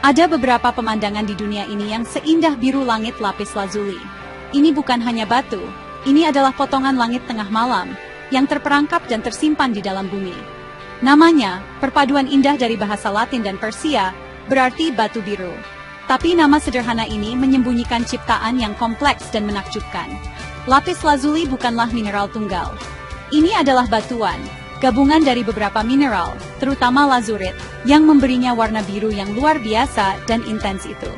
Ada beberapa pemandangan di dunia ini yang seindah biru langit lapis lazuli. Ini bukan hanya batu, ini adalah potongan langit tengah malam, yang terperangkap dan tersimpan di dalam bumi. Namanya, perpaduan indah dari bahasa Latin dan Persia, berarti batu biru. Tapi nama sederhana ini menyembunyikan ciptaan yang kompleks dan menakjubkan. Lapis lazuli bukanlah mineral tunggal. Ini adalah batuan, gabungan dari beberapa mineral, terutama lazurit, yang memberinya warna biru yang luar biasa dan intens itu.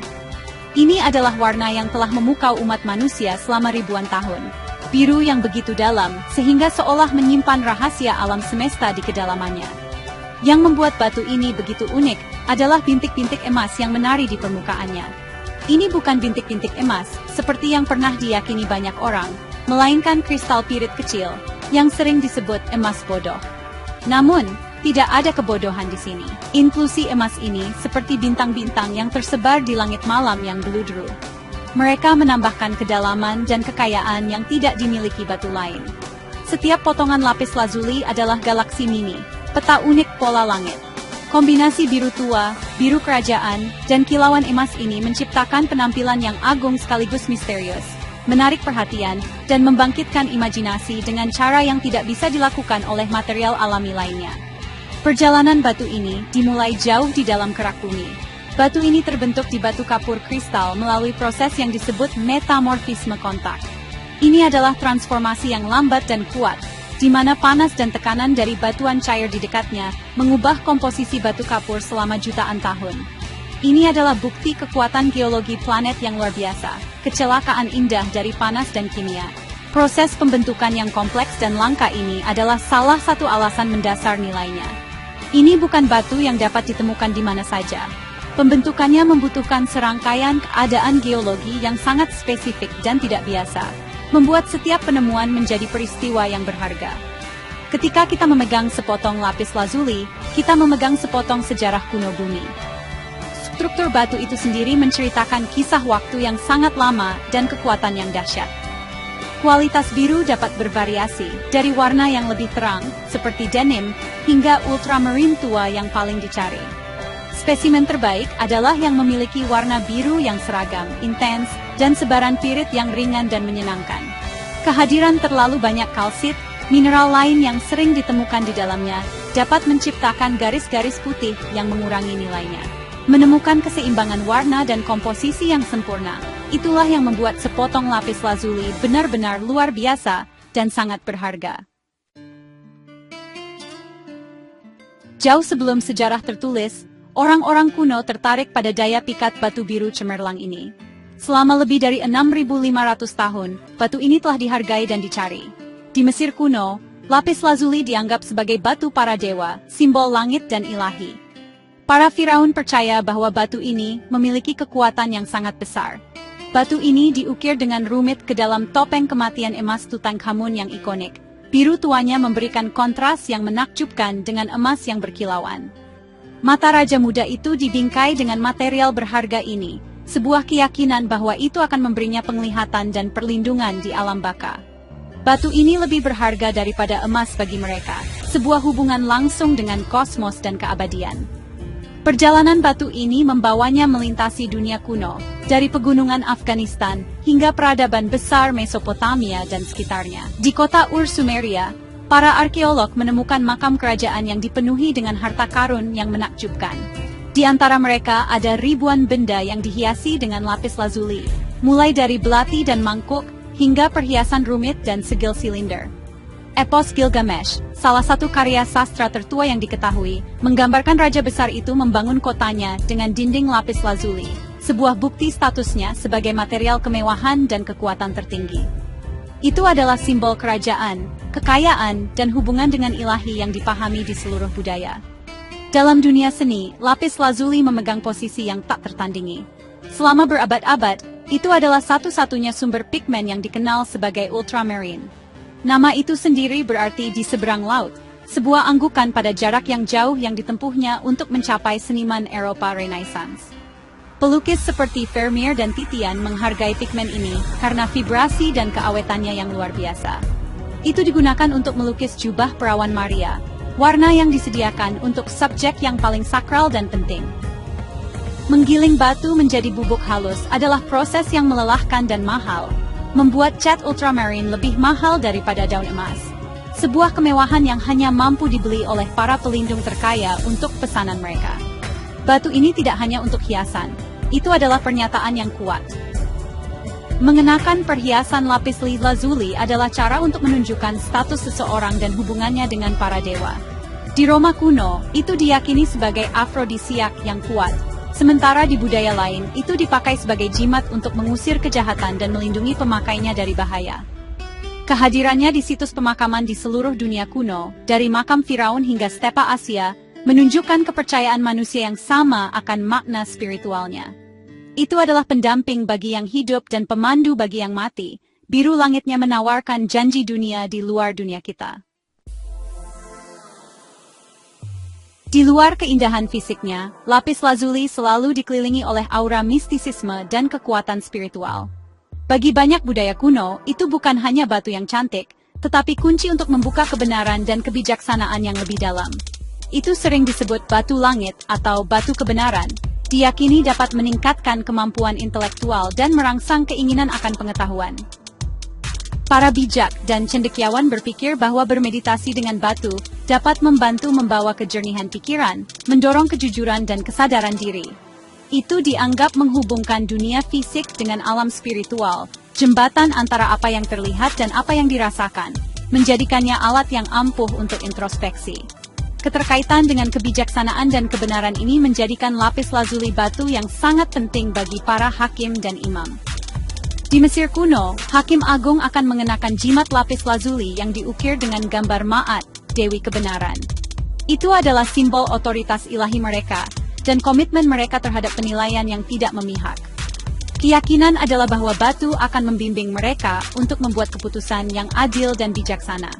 Ini adalah warna yang telah memukau umat manusia selama ribuan tahun. Biru yang begitu dalam, sehingga seolah menyimpan rahasia alam semesta di kedalamannya. Yang membuat batu ini begitu unik adalah bintik-bintik emas yang menari di permukaannya. Ini bukan bintik-bintik emas, seperti yang pernah diyakini banyak orang, melainkan kristal pirit kecil, yang sering disebut emas bodoh. Namun, tidak ada kebodohan di sini. Inklusi emas ini seperti bintang-bintang yang tersebar di langit malam yang bludru. Mereka menambahkan kedalaman dan kekayaan yang tidak dimiliki batu lain. Setiap potongan lapis lazuli adalah galaksi mini, peta unik pola langit. Kombinasi biru tua, biru kerajaan, dan kilauan emas ini menciptakan penampilan yang agung sekaligus misterius, menarik perhatian, dan membangkitkan imajinasi dengan cara yang tidak bisa dilakukan oleh material alami lainnya. Perjalanan batu ini dimulai jauh di dalam kerak bumi. Batu ini terbentuk di batu kapur kristal melalui proses yang disebut metamorfisme kontak. Ini adalah transformasi yang lambat dan kuat, di mana panas dan tekanan dari batuan cair di dekatnya mengubah komposisi batu kapur selama jutaan tahun. Ini adalah bukti kekuatan geologi planet yang luar biasa, kecelakaan indah dari panas dan kimia. Proses pembentukan yang kompleks dan langka ini adalah salah satu alasan mendasar nilainya. Ini bukan batu yang dapat ditemukan di mana saja. Pembentukannya membutuhkan serangkaian keadaan geologi yang sangat spesifik dan tidak biasa, membuat setiap penemuan menjadi peristiwa yang berharga. Ketika kita memegang sepotong lapis lazuli, kita memegang sepotong sejarah kuno bumi. Struktur batu itu sendiri menceritakan kisah waktu yang sangat lama dan kekuatan yang dahsyat. Kualitas biru dapat bervariasi, dari warna yang lebih terang, seperti denim, hingga ultramarine tua yang paling dicari. Spesimen terbaik adalah yang memiliki warna biru yang seragam, intens, dan sebaran pirit yang ringan dan menyenangkan. Kehadiran terlalu banyak kalsit, mineral lain yang sering ditemukan di dalamnya, dapat menciptakan garis-garis putih yang mengurangi nilainya. Menemukan keseimbangan warna dan komposisi yang sempurna, itulah yang membuat sepotong lapis lazuli benar-benar luar biasa dan sangat berharga. Jauh sebelum sejarah tertulis, orang-orang kuno tertarik pada daya pikat batu biru cemerlang ini. Selama lebih dari 6.500 tahun, batu ini telah dihargai dan dicari. Di Mesir kuno, lapis lazuli dianggap sebagai batu para dewa, simbol langit dan ilahi. Para Firaun percaya bahwa batu ini memiliki kekuatan yang sangat besar. Batu ini diukir dengan rumit ke dalam topeng kematian emas Tutankhamun yang ikonik. Biru tuanya memberikan kontras yang menakjubkan dengan emas yang berkilauan. Mata raja muda itu dibingkai dengan material berharga ini, sebuah keyakinan bahwa itu akan memberinya penglihatan dan perlindungan di alam baka. Batu ini lebih berharga daripada emas bagi mereka, sebuah hubungan langsung dengan kosmos dan keabadian. Perjalanan batu ini membawanya melintasi dunia kuno, dari pegunungan Afghanistan hingga peradaban besar Mesopotamia dan sekitarnya. Di kota Ur Sumeria, para arkeolog menemukan makam kerajaan yang dipenuhi dengan harta karun yang menakjubkan. Di antara mereka ada ribuan benda yang dihiasi dengan lapis lazuli, mulai dari belati dan mangkuk, hingga perhiasan rumit dan segel silinder. Epos Gilgamesh, salah satu karya sastra tertua yang diketahui, menggambarkan raja besar itu membangun kotanya dengan dinding lapis lazuli, sebuah bukti statusnya sebagai material kemewahan dan kekuatan tertinggi. Itu adalah simbol kerajaan, kekayaan, dan hubungan dengan ilahi yang dipahami di seluruh budaya. Dalam dunia seni, lapis lazuli memegang posisi yang tak tertandingi. Selama berabad-abad, itu adalah satu-satunya sumber pigmen yang dikenal sebagai ultramarine. Nama itu sendiri berarti di seberang laut, sebuah anggukan pada jarak yang jauh yang ditempuhnya untuk mencapai seniman Eropa Renaissance. Pelukis seperti Vermeer dan Titian menghargai pigmen ini karena vibrasi dan keawetannya yang luar biasa. Itu digunakan untuk melukis jubah perawan Maria, warna yang disediakan untuk subjek yang paling sakral dan penting. Menggiling batu menjadi bubuk halus adalah proses yang melelahkan dan mahal, membuat cat ultramarine lebih mahal daripada daun emas. Sebuah kemewahan yang hanya mampu dibeli oleh para pelindung terkaya untuk pesanan mereka. Batu ini tidak hanya untuk hiasan, itu adalah pernyataan yang kuat. Mengenakan perhiasan lapis lazuli adalah cara untuk menunjukkan status seseorang dan hubungannya dengan para dewa. Di Roma kuno, itu diyakini sebagai afrodisiak yang kuat, sementara di budaya lain, itu dipakai sebagai jimat untuk mengusir kejahatan dan melindungi pemakainya dari bahaya. Kehadirannya di situs pemakaman di seluruh dunia kuno, dari makam Firaun hingga stepa Asia, menunjukkan kepercayaan manusia yang sama akan makna spiritualnya. Itu adalah pendamping bagi yang hidup dan pemandu bagi yang mati. Biru langitnya menawarkan janji dunia di luar dunia kita. Di luar keindahan fisiknya, lapis lazuli selalu dikelilingi oleh aura mistisisme dan kekuatan spiritual. Bagi banyak budaya kuno, itu bukan hanya batu yang cantik, tetapi kunci untuk membuka kebenaran dan kebijaksanaan yang lebih dalam. Itu sering disebut batu langit atau batu kebenaran. Diyakini dapat meningkatkan kemampuan intelektual dan merangsang keinginan akan pengetahuan. Para bijak dan cendekiawan berpikir bahwa bermeditasi dengan batu dapat membantu membawa kejernihan pikiran, mendorong kejujuran dan kesadaran diri. Itu dianggap menghubungkan dunia fisik dengan alam spiritual, jembatan antara apa yang terlihat dan apa yang dirasakan, menjadikannya alat yang ampuh untuk introspeksi. Keterkaitan dengan kebijaksanaan dan kebenaran ini menjadikan lapis lazuli batu yang sangat penting bagi para hakim dan imam. Di Mesir kuno, hakim agung akan mengenakan jimat lapis lazuli yang diukir dengan gambar Ma'at, Dewi Kebenaran. Itu adalah simbol otoritas ilahi mereka, dan komitmen mereka terhadap penilaian yang tidak memihak. Keyakinan adalah bahwa batu akan membimbing mereka untuk membuat keputusan yang adil dan bijaksana.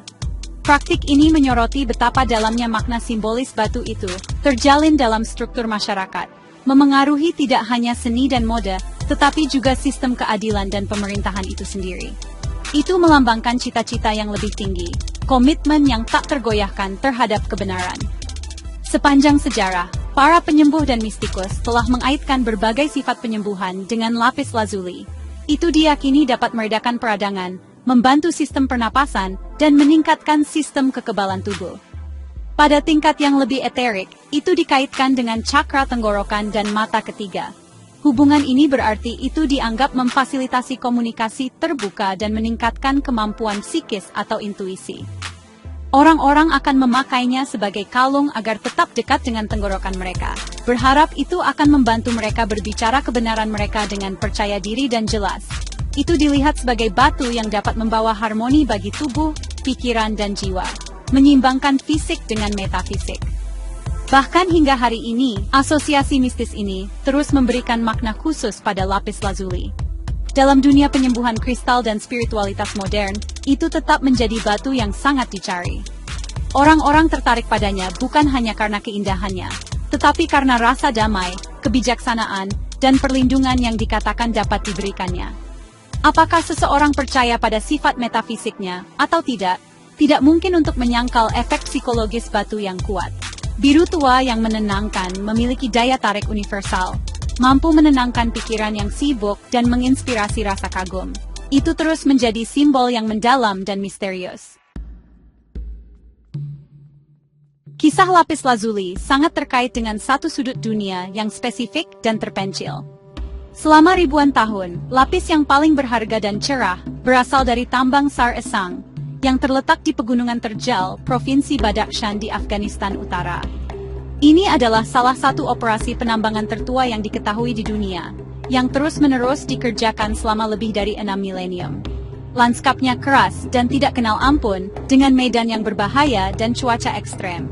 Praktik ini menyoroti betapa dalamnya makna simbolis batu itu terjalin dalam struktur masyarakat, memengaruhi tidak hanya seni dan mode, tetapi juga sistem keadilan dan pemerintahan itu sendiri. Itu melambangkan cita-cita yang lebih tinggi, komitmen yang tak tergoyahkan terhadap kebenaran. Sepanjang sejarah, para penyembuh dan mistikus telah mengaitkan berbagai sifat penyembuhan dengan lapis lazuli. Itu diyakini dapat meredakan peradangan, membantu sistem pernapasan, dan meningkatkan sistem kekebalan tubuh. Pada tingkat yang lebih eterik, itu dikaitkan dengan cakra tenggorokan dan mata ketiga. Hubungan ini berarti itu dianggap memfasilitasi komunikasi terbuka dan meningkatkan kemampuan psikis atau intuisi. Orang-orang akan memakainya sebagai kalung agar tetap dekat dengan tenggorokan mereka, berharap itu akan membantu mereka berbicara kebenaran mereka dengan percaya diri dan jelas. Itu dilihat sebagai batu yang dapat membawa harmoni bagi tubuh, pikiran dan jiwa, menyeimbangkan fisik dengan metafisik. Bahkan hingga hari ini, asosiasi mistis ini terus memberikan makna khusus pada lapis lazuli. Dalam dunia penyembuhan kristal dan spiritualitas modern, itu tetap menjadi batu yang sangat dicari. Orang-orang tertarik padanya bukan hanya karena keindahannya, tetapi karena rasa damai, kebijaksanaan, dan perlindungan yang dikatakan dapat diberikannya. Apakah seseorang percaya pada sifat metafisiknya atau tidak, tidak mungkin untuk menyangkal efek psikologis batu yang kuat. Biru tua yang menenangkan memiliki daya tarik universal, mampu menenangkan pikiran yang sibuk dan menginspirasi rasa kagum. Itu terus menjadi simbol yang mendalam dan misterius. Kisah lapis lazuli sangat terkait dengan satu sudut dunia yang spesifik dan terpencil. Selama ribuan tahun, lapis yang paling berharga dan cerah berasal dari tambang Sar Esang, yang terletak di pegunungan terjal Provinsi Badakhshan di Afghanistan Utara. Ini adalah salah satu operasi penambangan tertua yang diketahui di dunia, yang terus-menerus dikerjakan selama lebih dari 6 milenium. Lanskapnya keras dan tidak kenal ampun, dengan medan yang berbahaya dan cuaca ekstrem.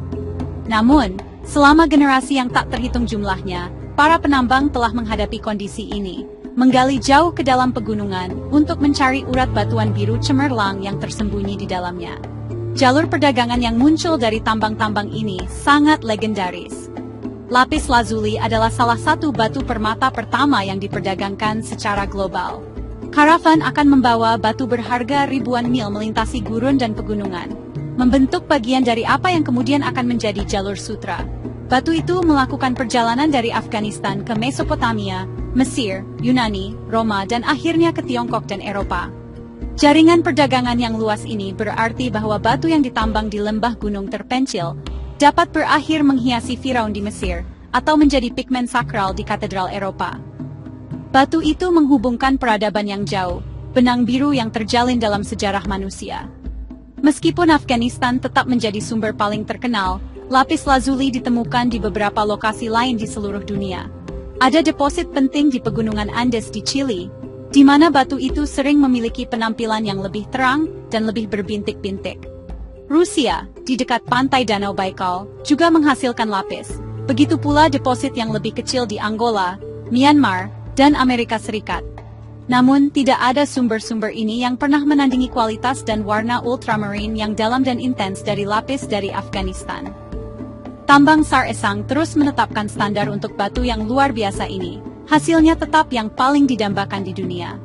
Namun, selama generasi yang tak terhitung jumlahnya, para penambang telah menghadapi kondisi ini, menggali jauh ke dalam pegunungan untuk mencari urat batuan biru cemerlang yang tersembunyi di dalamnya. Jalur perdagangan yang muncul dari tambang-tambang ini sangat legendaris. Lapis lazuli adalah salah satu batu permata pertama yang diperdagangkan secara global. Karavan akan membawa batu berharga ribuan mil melintasi gurun dan pegunungan, membentuk bagian dari apa yang kemudian akan menjadi jalur sutra. Batu itu melakukan perjalanan dari Afghanistan ke Mesopotamia, Mesir, Yunani, Roma dan akhirnya ke Tiongkok dan Eropa. Jaringan perdagangan yang luas ini berarti bahwa batu yang ditambang di lembah gunung terpencil dapat berakhir menghiasi Firaun di Mesir, atau menjadi pigmen sakral di katedral Eropa. Batu itu menghubungkan peradaban yang jauh, benang biru yang terjalin dalam sejarah manusia. Meskipun Afghanistan tetap menjadi sumber paling terkenal, lapis lazuli ditemukan di beberapa lokasi lain di seluruh dunia. Ada deposit penting di pegunungan Andes di Chili, di mana batu itu sering memiliki penampilan yang lebih terang dan lebih berbintik-bintik. Rusia, di dekat pantai Danau Baikal, juga menghasilkan lapis. Begitu pula deposit yang lebih kecil di Angola, Myanmar, dan Amerika Serikat. Namun, tidak ada sumber-sumber ini yang pernah menandingi kualitas dan warna ultramarine yang dalam dan intens dari lapis dari Afghanistan. Tambang Sar Esang terus menetapkan standar untuk batu yang luar biasa ini. Hasilnya tetap yang paling didambakan di dunia.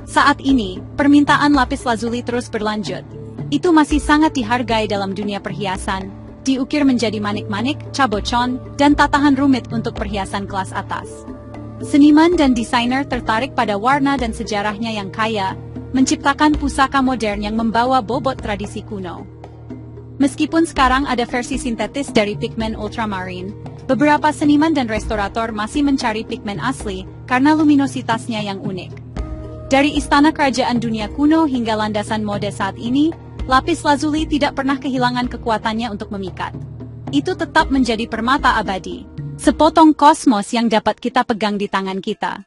Saat ini, permintaan lapis lazuli terus berlanjut. Itu masih sangat dihargai dalam dunia perhiasan, diukir menjadi manik-manik, cabochon, dan tatahan rumit untuk perhiasan kelas atas. Seniman dan desainer tertarik pada warna dan sejarahnya yang kaya, menciptakan pusaka modern yang membawa bobot tradisi kuno. Meskipun sekarang ada versi sintetis dari pigmen ultramarine, beberapa seniman dan restorator masih mencari pigmen asli karena luminositasnya yang unik. Dari istana kerajaan dunia kuno hingga landasan mode saat ini, lapis lazuli tidak pernah kehilangan kekuatannya untuk memikat. Itu tetap menjadi permata abadi, sepotong kosmos yang dapat kita pegang di tangan kita.